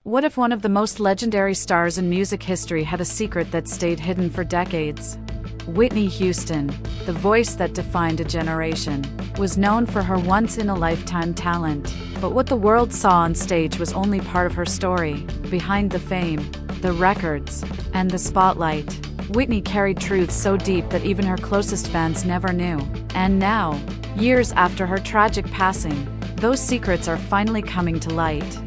What if one of the most legendary stars in music history had a secret that stayed hidden for decades? Whitney Houston, the voice that defined a generation, was known for her once-in-a-lifetime talent. But what the world saw on stage was only part of her story. Behind the fame, the records, and the spotlight, Whitney carried truths so deep that even her closest fans never knew. And now, years after her tragic passing, those secrets are finally coming to light.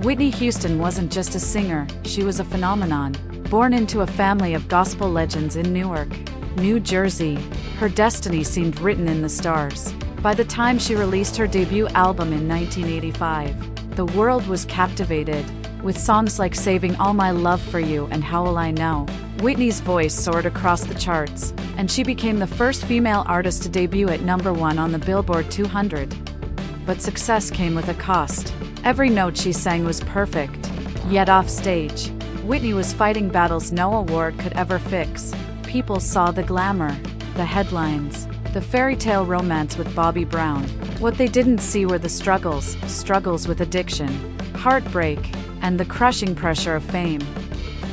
Whitney Houston wasn't just a singer, she was a phenomenon. Born into a family of gospel legends in Newark, New Jersey, her destiny seemed written in the stars. By the time she released her debut album in 1985, the world was captivated. With songs like Saving All My Love for You and How Will I Know, Whitney's voice soared across the charts, and she became the first female artist to debut at #1 on the Billboard 200. But success came with a cost. Every note she sang was perfect. Yet off stage, Whitney was fighting battles no award could ever fix. People saw the glamour, the headlines, the fairy tale romance with Bobby Brown. What they didn't see were the struggles with addiction, heartbreak, and the crushing pressure of fame.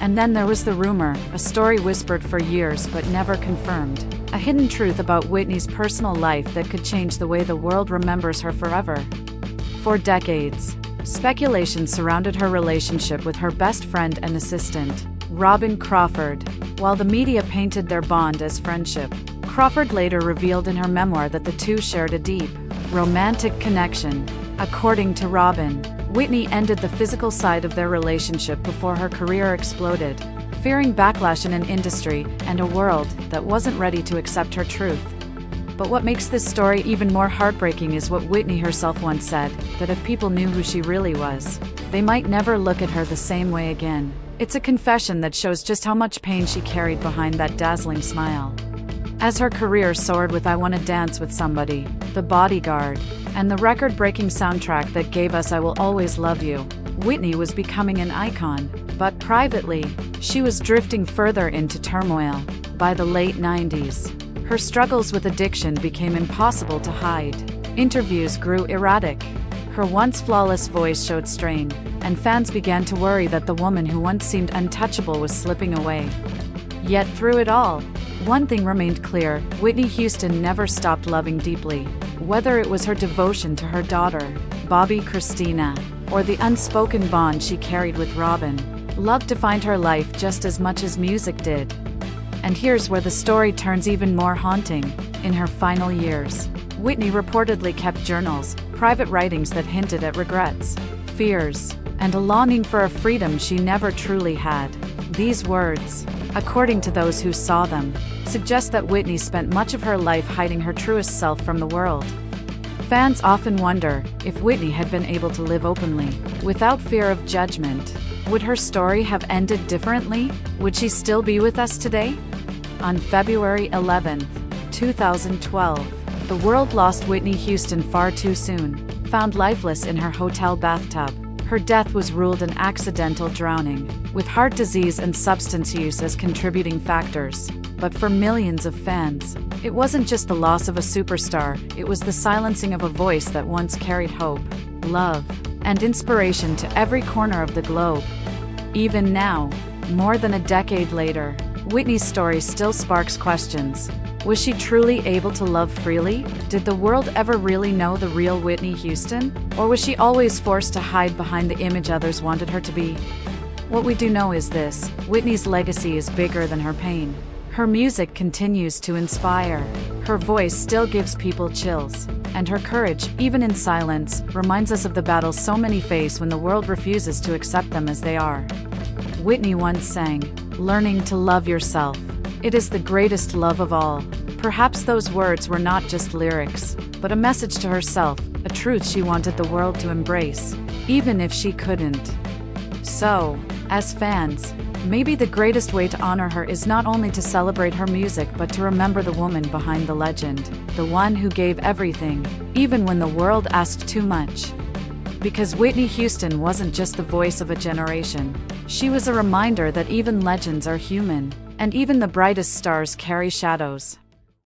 And then there was the rumor, a story whispered for years but never confirmed. A hidden truth about Whitney's personal life that could change the way the world remembers her forever. For decades, speculation surrounded her relationship with her best friend and assistant, Robin Crawford. While the media painted their bond as friendship, Crawford later revealed in her memoir that the two shared a deep, romantic connection. According to Robin, Whitney ended the physical side of their relationship before her career exploded, fearing backlash in an industry and a world that wasn't ready to accept her truth. But what makes this story even more heartbreaking is what Whitney herself once said, that if people knew who she really was, they might never look at her the same way again. It's a confession that shows just how much pain she carried behind that dazzling smile. As her career soared with I Wanna Dance with Somebody, The Bodyguard, and the record-breaking soundtrack that gave us I Will Always Love You, Whitney was becoming an icon. But privately, she was drifting further into turmoil. By the late 90s, her struggles with addiction became impossible to hide. Interviews grew erratic. Her once flawless voice showed strain, and fans began to worry that the woman who once seemed untouchable was slipping away. Yet through it all, one thing remained clear: Whitney Houston never stopped loving deeply. Whether it was her devotion to her daughter, Bobby Christina, or the unspoken bond she carried with Robin, love defined her life just as much as music did. And here's where the story turns even more haunting. In her final years, Whitney reportedly kept journals, private writings that hinted at regrets, fears, and a longing for a freedom she never truly had. These words, according to those who saw them, suggest that Whitney spent much of her life hiding her truest self from the world. Fans often wonder, if Whitney had been able to live openly, without fear of judgment, would her story have ended differently? Would she still be with us today? On February 11, 2012, the world lost Whitney Houston far too soon. Found lifeless in her hotel bathtub, her death was ruled an accidental drowning, with heart disease and substance use as contributing factors. But for millions of fans, it wasn't just the loss of a superstar, it was the silencing of a voice that once carried hope, love, and inspiration to every corner of the globe. Even now, more than a decade later, Whitney's story still sparks questions. Was she truly able to love freely? Did the world ever really know the real Whitney Houston? Or was she always forced to hide behind the image others wanted her to be? What we do know is this: Whitney's legacy is bigger than her pain. Her music continues to inspire. Her voice still gives people chills. And her courage, even in silence, reminds us of the battles so many face when the world refuses to accept them as they are. Whitney once sang, "Learning to love yourself. It is the greatest love of all." Perhaps those words were not just lyrics, but a message to herself, a truth she wanted the world to embrace, even if she couldn't. So, as fans, maybe the greatest way to honor her is not only to celebrate her music but to remember the woman behind the legend, the one who gave everything, even when the world asked too much. Because Whitney Houston wasn't just the voice of a generation, she was a reminder that even legends are human, and even the brightest stars carry shadows.